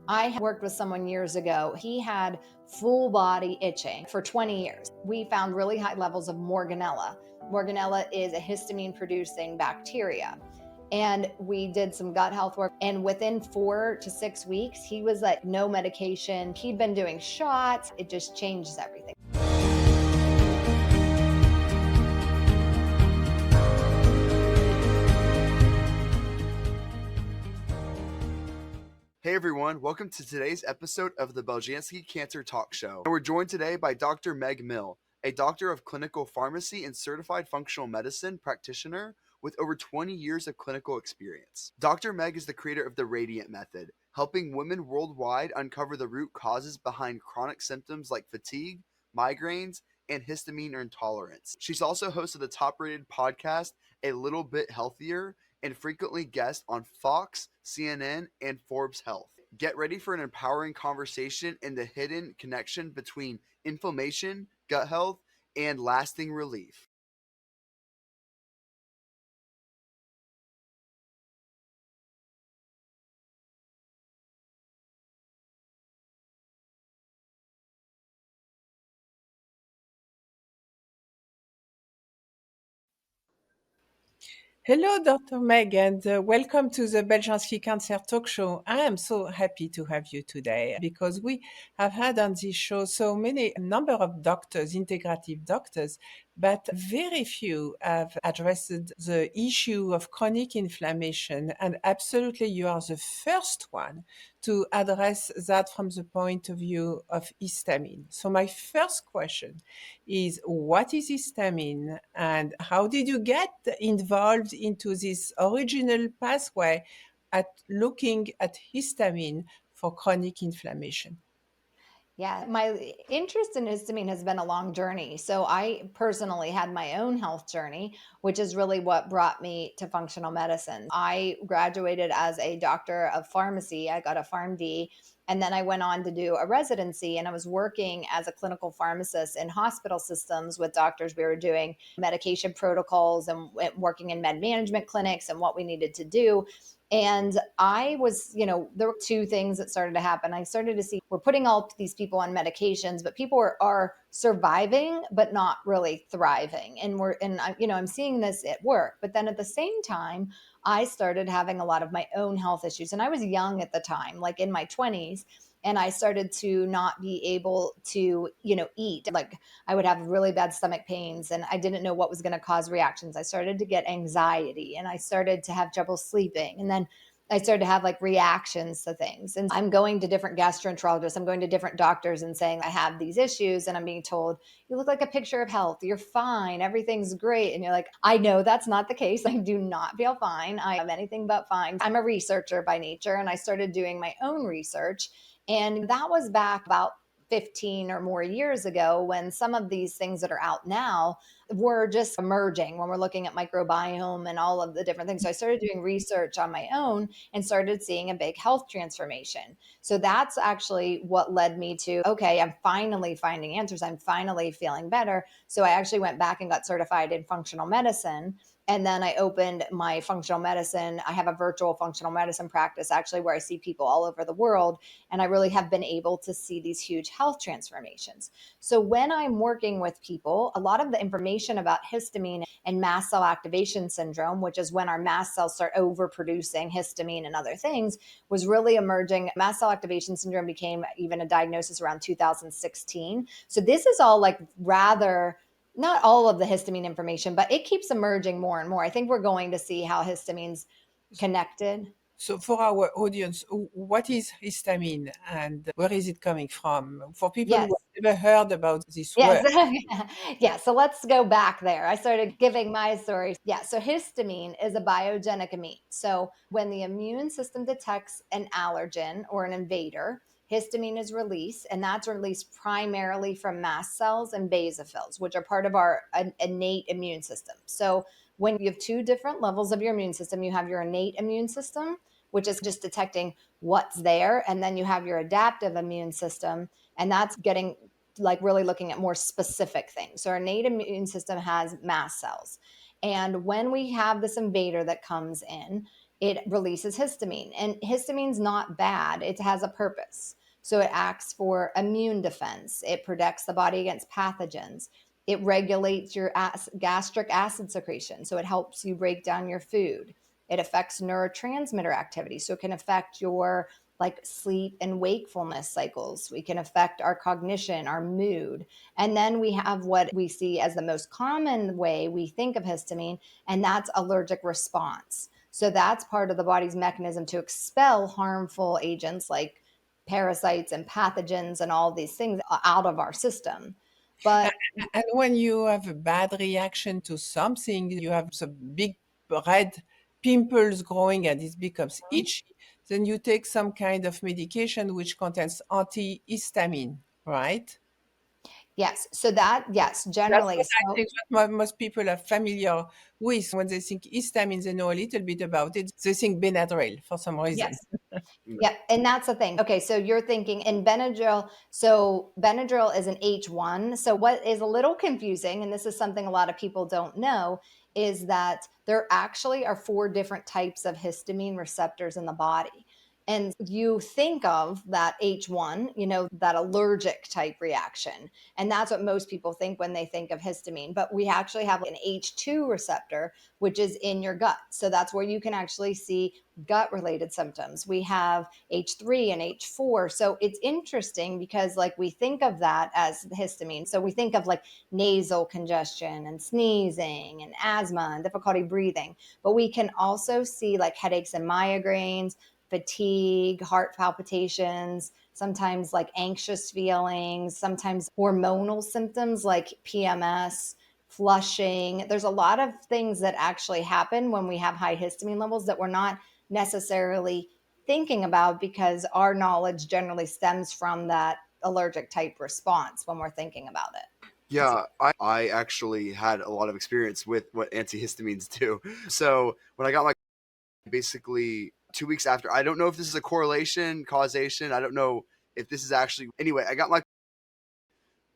I worked with someone years ago. He had full body itching for 20 years. We found really high levels of Morganella. Morganella is a histamine producing bacteria. And we did some gut health work. And within 4 to 6 weeks, he was like, no medication. He'd been doing shots. It just changes everything. Hey everyone, welcome to today's episode of the Beljanski Cancer Talk Show. And we're joined today by Dr. Meg Mill, a doctor of clinical pharmacy and certified functional medicine practitioner with over 20 years of clinical experience. Dr. Meg is the creator of the Radiant Method, helping women worldwide uncover the root causes behind chronic symptoms like fatigue, migraines, and histamine intolerance. She's also host of the top-rated podcast, A Little Bit Healthier, and frequently guest on Fox, CNN, and Forbes Health. Get ready for an empowering conversation and the hidden connection between inflammation, gut health, and lasting relief. Hello, Dr. Meg, and welcome to the Beljanski Cancer Talk Show. I am so happy to have you today because we have had on this show so many number of doctors, integrative doctors, but very few have addressed the issue of chronic inflammation. And absolutely, you are the first one to address that from the point of view of histamine. So my first question is, what is histamine and how did you get involved into this original pathway at looking at histamine for chronic inflammation? Yeah, my interest in histamine has been a long journey. So I personally had my own health journey, which is really what brought me to functional medicine. I graduated as a doctor of pharmacy. I got a PharmD, and then I went on to do a residency, and I was working as a clinical pharmacist in hospital systems with doctors. We were doing medication protocols and working in med management clinics and what we needed to do. And I was, there were two things that started to happen. I started to see we're putting all these people on medications, but people are surviving, but not really thriving. I'm seeing this at work. But then at the same time, I started having a lot of my own health issues. And I was young at the time, like in my 20s. And I started to not be able to, eat. Like I would have really bad stomach pains and I didn't know what was going to cause reactions. I started to get anxiety and I started to have trouble sleeping. And then I started to have like reactions to things. And I'm going to different gastroenterologists. I'm going to different doctors and saying, I have these issues. And I'm being told, you look like a picture of health. You're fine. Everything's great. And you're like, I know that's not the case. I do not feel fine. I am anything but fine. I'm a researcher by nature. And I started doing my own research. And that was back about 15 or more years ago when some of these things that are out now were just emerging when we're looking at microbiome and all of the different things. So I started doing research on my own and started seeing a big health transformation. So that's actually what led me to, okay, I'm finally finding answers. I'm finally feeling better. So I actually went back and got certified in functional medicine. And then I opened my functional medicine. I have a virtual functional medicine practice actually where I see people all over the world. And I really have been able to see these huge health transformations. So when I'm working with people, a lot of the information about histamine and mast cell activation syndrome, which is when our mast cells start overproducing histamine and other things, was really emerging. Mast cell activation syndrome became even a diagnosis around 2016. So this is all like rather not all of the histamine information, but it keeps emerging more and more. I think we're going to see how histamine's connected. So for our audience, what is histamine and where is it coming from? For people Yes. who have never heard about this word. Yes. Yeah. So let's go back there. I started giving my story. Yeah. So histamine is a biogenic amine. So when the immune system detects an allergen or an invader, histamine is released, and that's released primarily from mast cells and basophils, which are part of our innate immune system. So when you have two different levels of your immune system, you have your innate immune system, which is just detecting what's there, and then you have your adaptive immune system, and that's getting like really looking at more specific things. So our innate immune system has mast cells. And when we have this invader that comes in, it releases histamine. And histamine's not bad, it has a purpose. So it acts for immune defense, it protects the body against pathogens, it regulates your gastric acid secretion. So it helps you break down your food. It affects neurotransmitter activity. So it can affect your like sleep and wakefulness cycles. We can affect our cognition, our mood. And then we have what we see as the most common way we think of histamine, and that's allergic response. So that's part of the body's mechanism to expel harmful agents like parasites and pathogens and all these things out of our system. A- But And when you have a bad reaction to something, you have some big red pimples growing and it becomes itchy, then you take some kind of medication which contains antihistamine, right? yes, so that, yes, That's generally. what I So think what most people are familiar with. When they think histamine, they know a little bit about it. They think Benadryl for some reason. yes. Yeah, and that's the thing. Okay, so you're thinking in Benadryl. So Benadryl is an H1. So what is a little confusing, and this is something a lot of people don't know, is that there actually are 4 different types of histamine receptors in the body. And you think of that H1, that allergic type reaction. And that's what most people think when they think of histamine. But we actually have an H2 receptor, which is in your gut. So that's where you can actually see gut related symptoms. We have H3 and H4. So it's interesting because like we think of that as histamine. So we think of like nasal congestion and sneezing and asthma and difficulty breathing, but we can also see like headaches and migraines, fatigue, heart palpitations, sometimes like anxious feelings, sometimes hormonal symptoms like PMS, flushing. There's a lot of things that actually happen when we have high histamine levels that we're not necessarily thinking about because our knowledge generally stems from that allergic type response when we're thinking about it. Yeah, I actually had a lot of experience with what antihistamines do. So when I got my basically 2 weeks after, I don't know if this is a correlation, causation. I don't know if this is actually, anyway, I got my,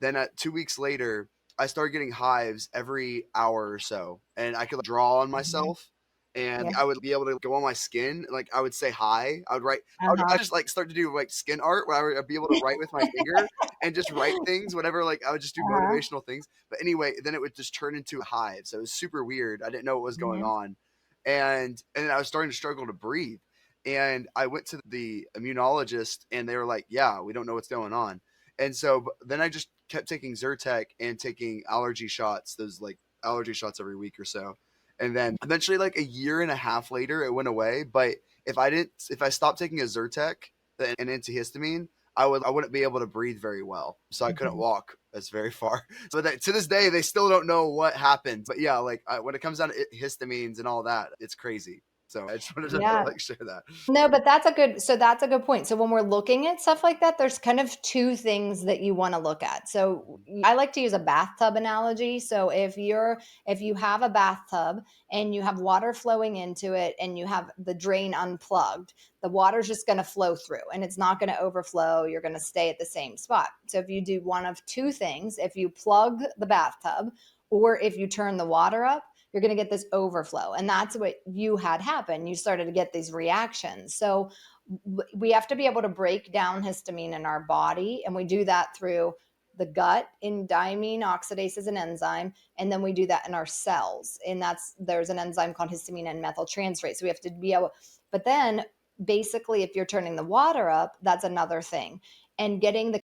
then at 2 weeks later, I started getting hives every hour or so, and I could like, draw on Mhm. myself, and Yeah. I would be able to go on my skin. Like I would say hi. I would write. I Uh-huh. just like start to do like skin art where I would be able to write with my finger and just write things, whatever. Like I would just do Uh-huh. motivational things. But anyway, then it would just turn into a hive. So it was super weird. I didn't know what was going Mhm. on, and I was starting to struggle to breathe. And I went to the immunologist, and they were like, "Yeah, we don't know what's going on." And so then I just kept taking Zyrtec and taking allergy shots, those like allergy shots every week or so. And then eventually, like a year and a half later, it went away. But if I stopped taking a Zyrtec, an antihistamine, I wouldn't be able to breathe very well. So I couldn't Mhm. walk as very far. So that, to this day, they still don't know what happened. But yeah, like when it comes down to histamines and all that, it's crazy. So I just wanted to Yeah. like share that. No, but that's a good point. So when we're looking at stuff like that, there's kind of 2 things that you want to look at. So I like to use a bathtub analogy. So if you have a bathtub and you have water flowing into it and you have the drain unplugged, the water's just going to flow through and it's not going to overflow. You're going to stay at the same spot. So if you do one of 2 things, if you plug the bathtub or if you turn the water up, you're going to get this overflow. And that's what you had happen. You started to get these reactions. So we have to be able to break down histamine in our body. And we do that through the gut in diamine oxidase is an enzyme. And then we do that in our cells. And there's an enzyme called histamine and methyltransferase. So we have to be able, but then basically, if you're turning the water up, that's another thing. And getting the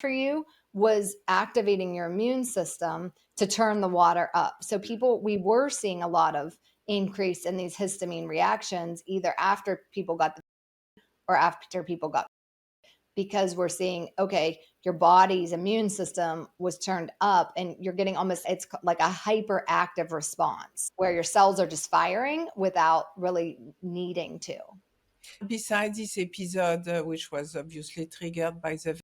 for you was activating your immune system to turn the water up. So we were seeing a lot of increase in these histamine reactions either after people got the or after people got because we're seeing okay your body's immune system was turned up and you're getting almost it's like a hyperactive response where your cells are just firing without really needing to. Besides this episode, which was obviously triggered by the,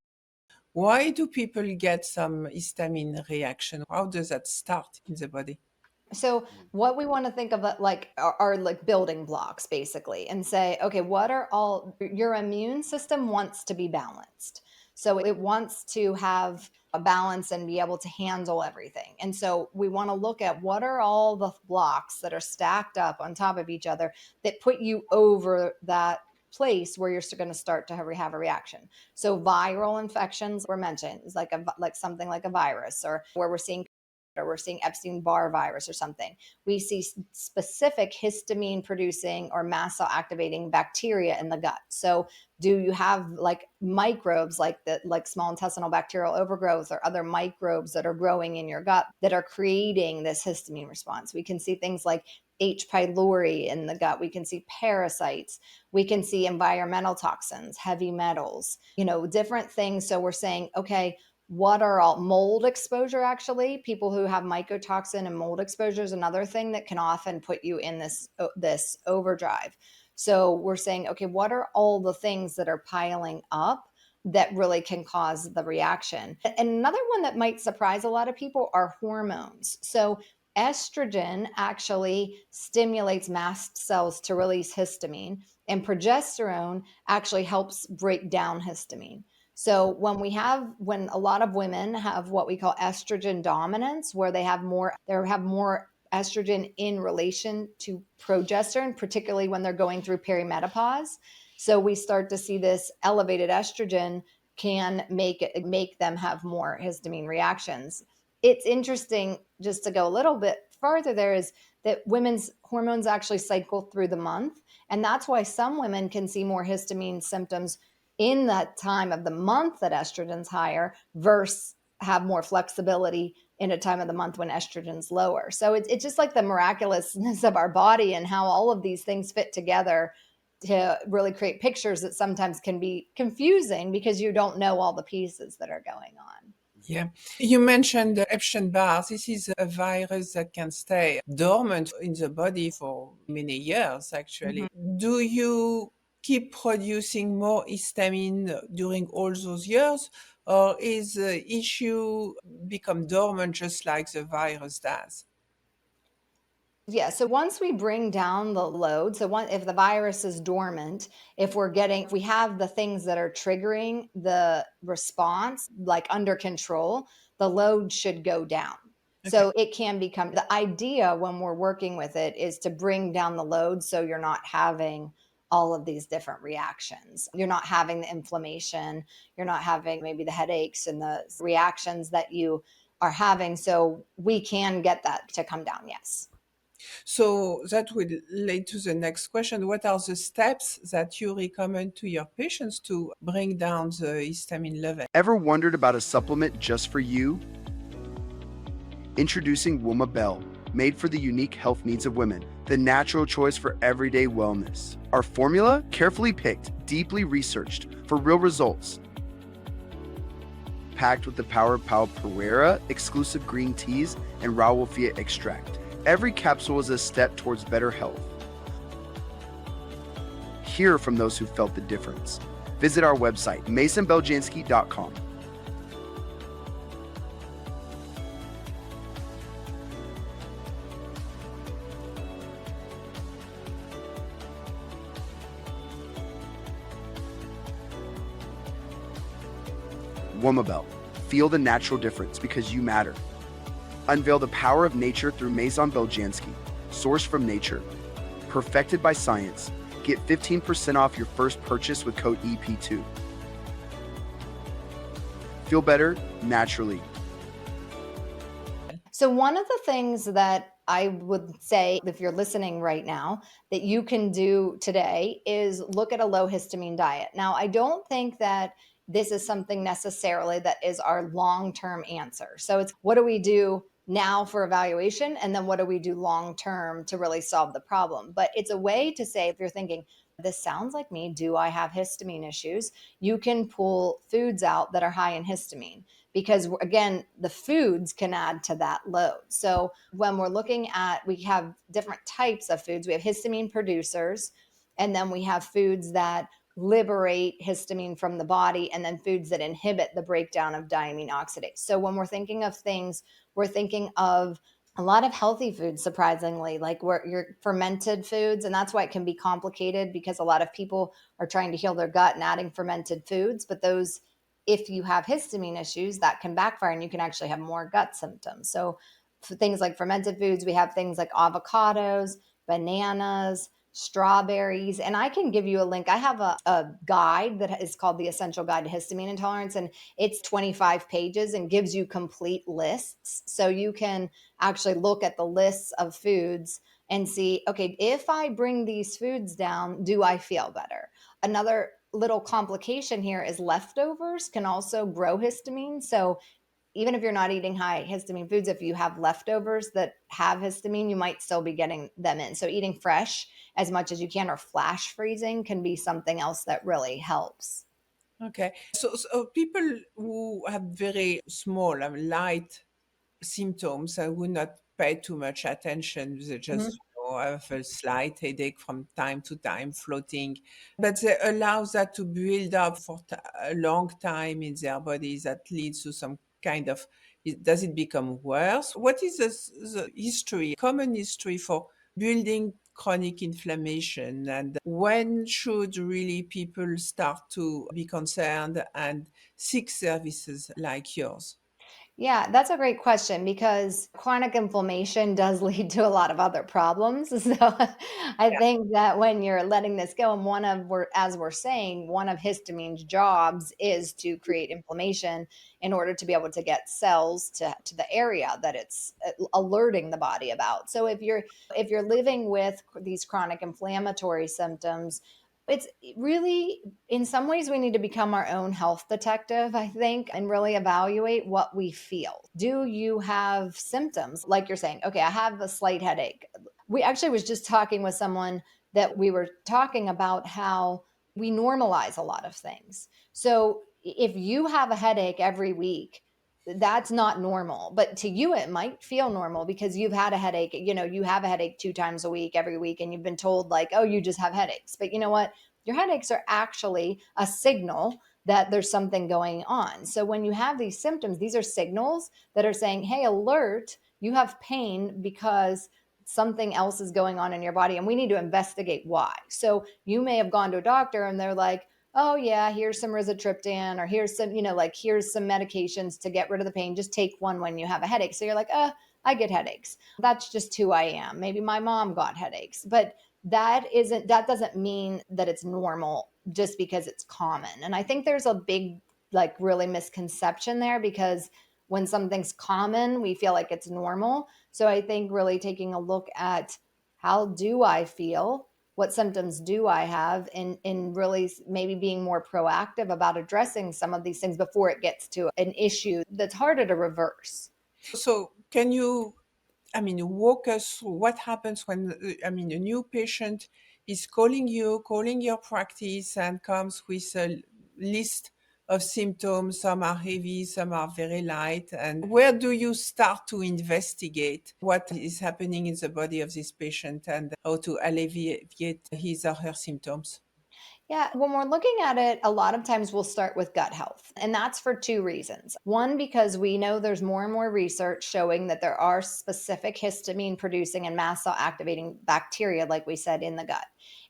why do people get some histamine reaction? How does that start in the body? So what we want to think of like are like building blocks basically and say, okay, what are all your immune system wants to be balanced. So it wants to have a balance and be able to handle everything. And so we want to look at what are all the blocks that are stacked up on top of each other that put you over that place where you're going to start to have a reaction. So viral infections were mentioned, like something like a virus, or where we're seeing Epstein-Barr virus or something. We see specific histamine producing or mast cell activating bacteria in the gut. So do you have like microbes like small intestinal bacterial overgrowth or other microbes that are growing in your gut that are creating this histamine response? We can see things like H. pylori in the gut. We can see parasites. We can see environmental toxins, heavy metals, different things. So we're saying, okay, what are all mold exposure? Actually, people who have mycotoxin and mold exposure is another thing that can often put you in this overdrive. So we're saying, okay, what are all the things that are piling up that really can cause the reaction? And another one that might surprise a lot of people are hormones. So estrogen actually stimulates mast cells to release histamine, and progesterone actually helps break down histamine. So when a lot of women have what we call estrogen dominance, where they have more estrogen in relation to progesterone, particularly when they're going through perimenopause. So we start to see this elevated estrogen can make them have more histamine reactions. It's interesting, just to go a little bit farther there, is that women's hormones actually cycle through the month. And that's why some women can see more histamine symptoms in that time of the month that estrogen's higher versus have more flexibility in a time of the month when estrogen's lower. So it's just like the miraculousness of our body and how all of these things fit together to really create pictures that sometimes can be confusing because you don't know all the pieces that are going on. Yeah. You mentioned Epstein-Barr. This is a virus that can stay dormant in the body for many years, actually. Do you keep producing more histamine during all those years, or is the issue become dormant just like the virus does? Yeah, so once we bring down the load, if the virus is dormant, if we have the things that are triggering the response like under control, the load should go down. Okay. So it can become the idea when we're working with it is to bring down the load so you're not having all of these different reactions. You're not having the inflammation, you're not having maybe the headaches and the reactions that you are having. So we can get that to come down, yes. So that will lead to the next question. What are the steps that you recommend to your patients to bring down the histamine level? Ever wondered about a supplement just for you? Introducing Womabel, made for the unique health needs of women, the natural choice for everyday wellness. Our formula, carefully picked, deeply researched, for real results. Packed with the power of Pau Pereira, exclusive green teas, and Rauwolfia extract. Every capsule is a step towards better health. Hear from those who felt the difference. Visit our website, masonbeljanski.com. Womabel. Feel the natural difference because you matter. Unveil the power of nature through Maison Beljanski, sourced from nature, perfected by science. Get 15% off your first purchase with code EP2. Feel better naturally. So one of the things that I would say, if you're listening right now, that you can do today is look at a low histamine diet. Now, I don't think that this is something necessarily that is our long-term answer. So it's what do we do now for evaluation? And then what do we do long-term to really solve the problem? But it's a way to say, if you're thinking, this sounds like me, do I have histamine issues? You can pull foods out that are high in histamine, because again, the foods can add to that load. So when we're looking at, we have different types of foods. We have histamine producers, and then we have foods that liberate histamine from the body, and then foods that inhibit the breakdown of diamine oxidase. So when we're thinking of things, we're thinking of a lot of healthy foods, surprisingly, like your fermented foods. And that's why it can be complicated, because a lot of people are trying to heal their gut and adding fermented foods, but those if you have histamine issues, that can backfire and you can actually have more gut symptoms. So for things like fermented foods, we have things like avocados, bananas, strawberries. And I can give you a link. I have a guide that is called the Essential Guide to Histamine Intolerance, and it's 25 pages and gives you complete lists. So you can actually look at the lists of foods and see, okay, if I bring these foods down, do I feel better? Another little complication here is leftovers can also grow histamine. So even if you're not eating high histamine foods, if you have leftovers that have histamine, you might still be getting them in. So eating fresh as much as you can or flash freezing can be something else that really helps. Okay. So people who have very small, light symptoms, I would not pay too much attention. They just, Mhm. have a slight headache from time to time, floating, but they allow that to build up for a long time in their bodies. That leads to some kind of. Does it become worse? What is the history, common history for building chronic inflammation, and when should really people start to be concerned and seek services like yours? Yeah, that's a great question because chronic inflammation does lead to a lot of other problems. So I think that when you're letting this go, and as we're saying, one of histamine's jobs is to create inflammation in order to be able to get cells to the area that it's alerting the body about. So if you're living with these chronic inflammatory symptoms, it's really, in some ways, we need to become our own health detective, I think, and really evaluate what we feel. Do you have symptoms? Like you're saying, okay, I have a slight headache. We actually was just talking with someone that we were talking about how we normalize a lot of things. So if you have a headache every week, that's not normal. But to you, it might feel normal because you've had a headache. You have a headache 2 times a week, every week, and you've been told, like, oh, you just have headaches. But you know what? Your headaches are actually a signal that there's something going on. So when you have these symptoms, these are signals that are saying, hey, alert, you have pain because something else is going on in your body and we need to investigate why. So you may have gone to a doctor and they're like, oh yeah, here's some rizatriptan, or here's some, like here's some medications to get rid of the pain. Just take one when you have a headache. So you're like, I get headaches. That's just who I am. Maybe my mom got headaches. But that doesn't mean that it's normal just because it's common. And I think there's a big, like, really misconception there, because when something's common, we feel like it's normal. So I think really taking a look at, how do I feel, what symptoms do I have, and really maybe being more proactive about addressing some of these things before it gets to an issue that's harder to reverse. So can you, walk us through what happens when, a new patient is calling you, calling your practice, and comes with a list of symptoms. Some are heavy, some are very light. And where do you start to investigate what is happening in the body of this patient and how to alleviate his or her symptoms? Yeah, when we're looking at it, a lot of times we'll start with gut health. And that's for two reasons. One, because we know there's more and more research showing that there are specific histamine producing and mast cell activating bacteria, like we said, in the gut.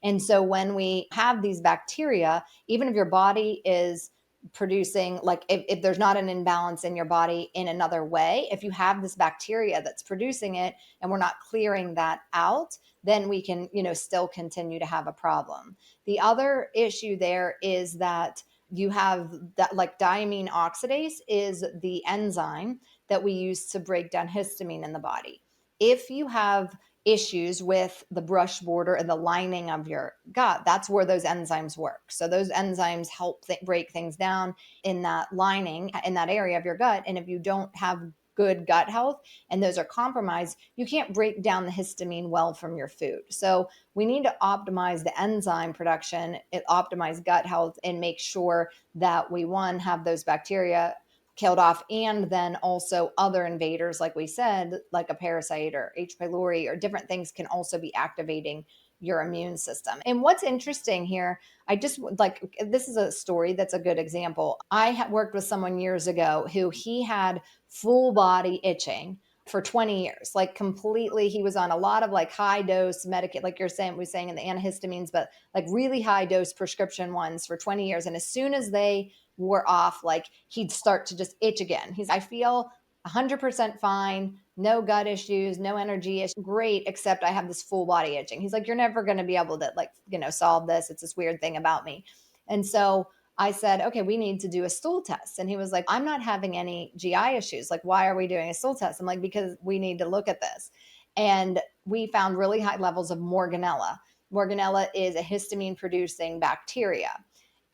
And so when we have these bacteria, even if your body is producing, like if there's not an imbalance in your body in another way, if you have this bacteria that's producing it and we're not clearing that out, then we can, still continue to have a problem. The other issue there is that you have that, like, diamine oxidase is the enzyme that we use to break down histamine in the body. If you have issues with the brush border and the lining of your gut, that's where those enzymes work. So those enzymes help break things down in that lining, in that area of your gut. And if you don't have good gut health and those are compromised, you can't break down the histamine well from your food. So we need to optimize the enzyme production, optimize gut health, and make sure that we, one, have those bacteria killed off, and then also other invaders, like we said, like a parasite or H. pylori or different things, can also be activating your immune system. And what's interesting here, I just like, this is a story that's a good example. I worked with someone years ago who he had full body itching for 20 years, like completely. He was on a lot of like high dose medicate, like you're saying, in the antihistamines, but like really high dose prescription ones for 20 years. And as soon as they wore off, like he'd start to just itch again. I feel 100% fine, no gut issues, no energy issues, great, except I have this full body itching. He's like, you're never going to be able to solve this. It's this weird thing about me. And so I said, okay, we need to do a stool test. And he was like, I'm not having any GI issues. Like, why are we doing a stool test? I'm like, because we need to look at this. And we found really high levels of Morganella. Morganella is a histamine producing bacteria.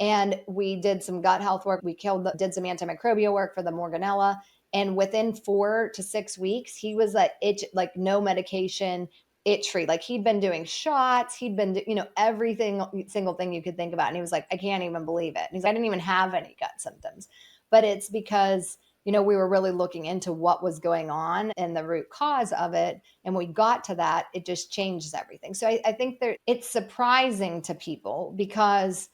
And we did some gut health work. We did some antimicrobial work for the Morganella. And within 4 to 6 weeks, he was like no medication, itch free. Like he'd been doing shots, he'd been, everything, single thing you could think about. And he was like, I can't even believe it. And he's like, I didn't even have any gut symptoms. But it's because, we were really looking into what was going on and the root cause of it. And we got to that, it just changes everything. So I think it's surprising to people because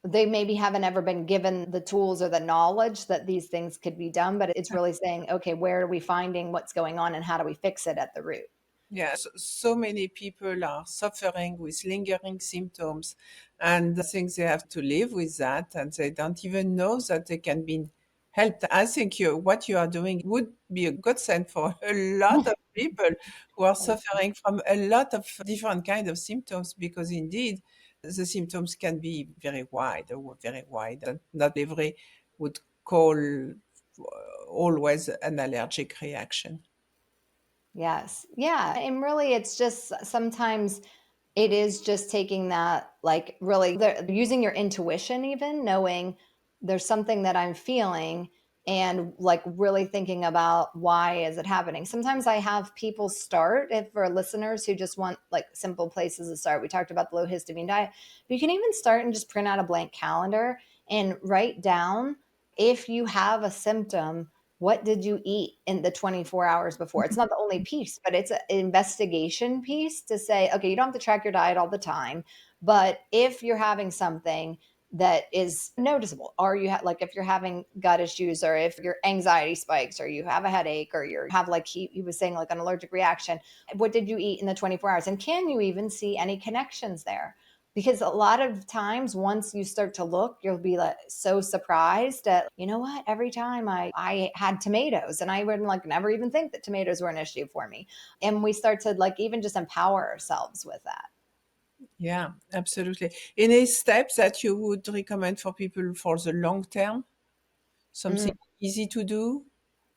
they maybe haven't ever been given the tools or the knowledge that these things could be done, but it's really saying, okay, where are we finding what's going on and how do we fix it at the root? Yeah, so many people are suffering with lingering symptoms, and I think they have to live with that, and they don't even know that they can be helped. I think what you are doing would be a godsend for a lot of people who are suffering from a lot of different kind of symptoms, because indeed the symptoms can be very wide, and not every would call always an allergic reaction. Yes. Yeah. And really, it's just sometimes it is just taking that, like, really using your intuition, even knowing there's something that I'm feeling and like really thinking about why is it happening. Sometimes I have people start, if for listeners who just want like simple places to start. We talked about the low histamine diet. But you can even start and just print out a blank calendar and write down, if you have a symptom, what did you eat in the 24 hours before? It's not the only piece, but it's an investigation piece to say, okay, you don't have to track your diet all the time, but if you're having something that is noticeable, or like if you're having gut issues, or if your anxiety spikes, or you have a headache, or you have, like he was saying, like an allergic reaction, what did you eat in the 24 hours? And can you even see any connections there? Because a lot of times once you start to look, you'll be like so surprised at, what, every time I had tomatoes, and I would like never even think that tomatoes were an issue for me. And we start to like even just empower ourselves with that. Yeah, absolutely. Any steps that you would recommend for people for the long term? Something easy to do?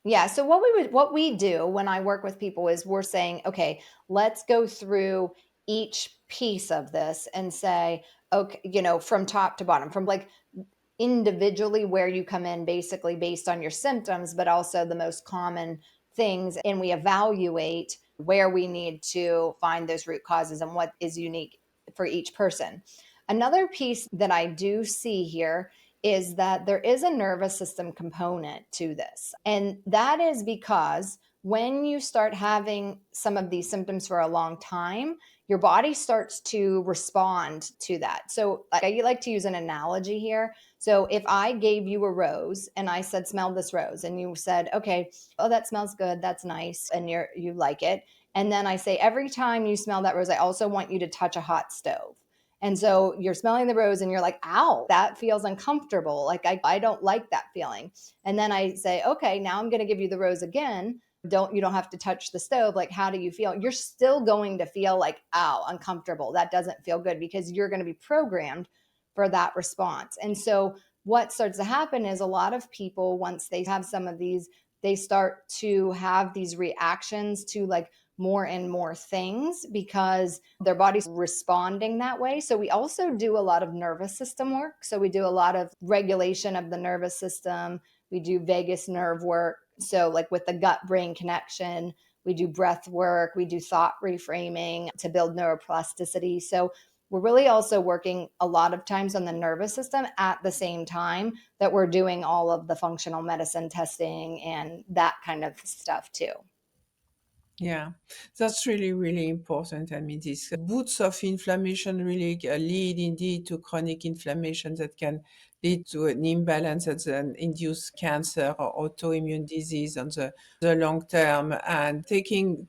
Yeah. So what we do when I work with people is we're saying, okay, let's go through each piece of this and say, okay, from top to bottom, from like individually where you come in, basically based on your symptoms, but also the most common things. And we evaluate where we need to find those root causes and what is unique for each person. Another piece that I do see here is that there is a nervous system component to this. And that is because when you start having some of these symptoms for a long time, your body starts to respond to that. So I like to use an analogy here. So if I gave you a rose and I said, smell this rose, and you said, okay, oh, that smells good, that's nice, and you like it. And then I say, every time you smell that rose, I also want you to touch a hot stove. And so you're smelling the rose and you're like, ow, that feels uncomfortable. Like I don't like that feeling. And then I say, okay, now I'm going to give you the rose again. You don't have to touch the stove. Like, how do you feel? You're still going to feel like, ow, uncomfortable. That doesn't feel good, because you're going to be programmed for that response. And so what starts to happen is a lot of people, once they have some of these, they start to have these reactions to like more and more things because their body's responding that way. So we also do a lot of nervous system work. So we do a lot of regulation of the nervous system. We do vagus nerve work. So like with the gut brain connection, we do breath work, we do thought reframing to build neuroplasticity. So we're really also working a lot of times on the nervous system at the same time that we're doing all of the functional medicine testing and that kind of stuff too. Yeah, that's really, really important. I mean, these bouts of inflammation really lead indeed to chronic inflammation that can lead to an imbalance that then induce cancer or autoimmune disease on the long term. And taking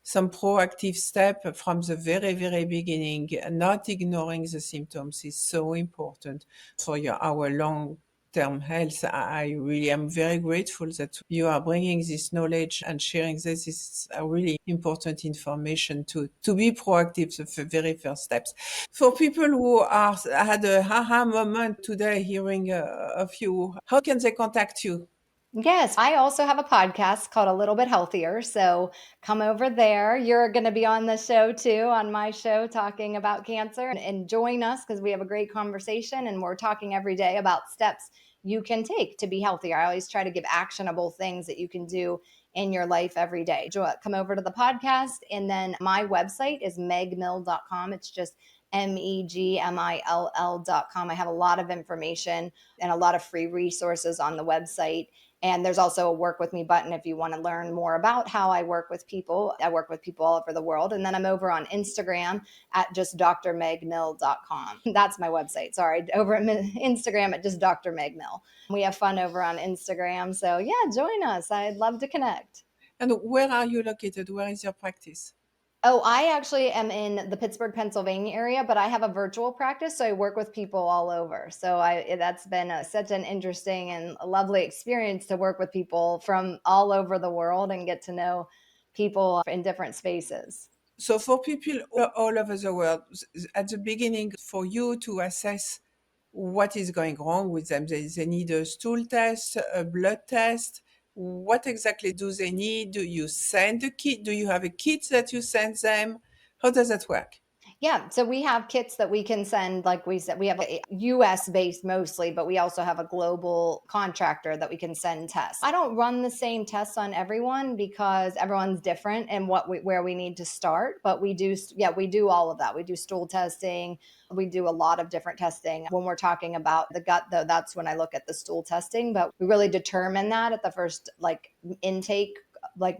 some proactive step from the very, very beginning, not ignoring the symptoms, is so important for our long term health. I really am very grateful that you are bringing this knowledge and sharing this. This is a really important information to be proactive, the very first steps. For people who are had a aha moment today hearing of you, how can they contact you? Yes, I also have a podcast called A Little Bit Healthier. So come over there. You're going to be on the show too, on my show, talking about cancer. And join us because we have a great conversation and we're talking every day about steps you can take to be healthier. I always try to give actionable things that you can do in your life every day. Come over to the podcast. And then my website is megmill.com. It's just megmill.com. I have a lot of information and a lot of free resources on the website. And there's also a work with me button if you want to learn more about how I work with people. I work with people all over the world. And then I'm over on Instagram at just drmegmill.com. That's my website. Sorry, over at Instagram at just Dr. Meg Mill. We have fun over on Instagram. So yeah, join us. I'd love to connect. And where are you located? Where is your practice? Oh, I actually am in the Pittsburgh, Pennsylvania area, but I have a virtual practice, so I work with people all over. So that's been such an interesting and lovely experience to work with people from all over the world and get to know people in different spaces. So for people all over the world, at the beginning, for you to assess what is going wrong with them, they need a stool test, a blood test. What exactly do they need? Do you send a kit? Do you have a kit that you send them? How does that work? Yeah, so we have kits that we can send, like we said, we have a US based mostly, but we also have a global contractor that we can send tests. I don't run the same tests on everyone because everyone's different and where we need to start, but we do all of that. We do stool testing, we do a lot of different testing. When we're talking about the gut though, that's when I look at the stool testing, but we really determine that at the first intake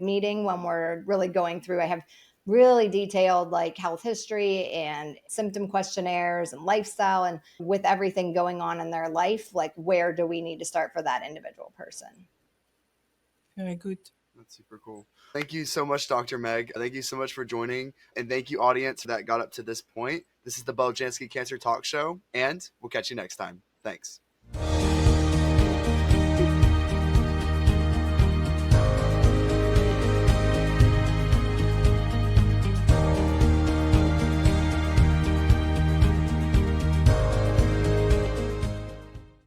meeting when we're really going through. I have really detailed health history and symptom questionnaires and lifestyle, and with everything going on in their life, where do we need to start for that individual person. Very good. That's super cool. Thank you so much, Dr. Meg. Thank you so much for joining. And thank you, audience, that got up to this point. This is the Beljanski Cancer Talk Show, and we'll catch you next time. Thanks.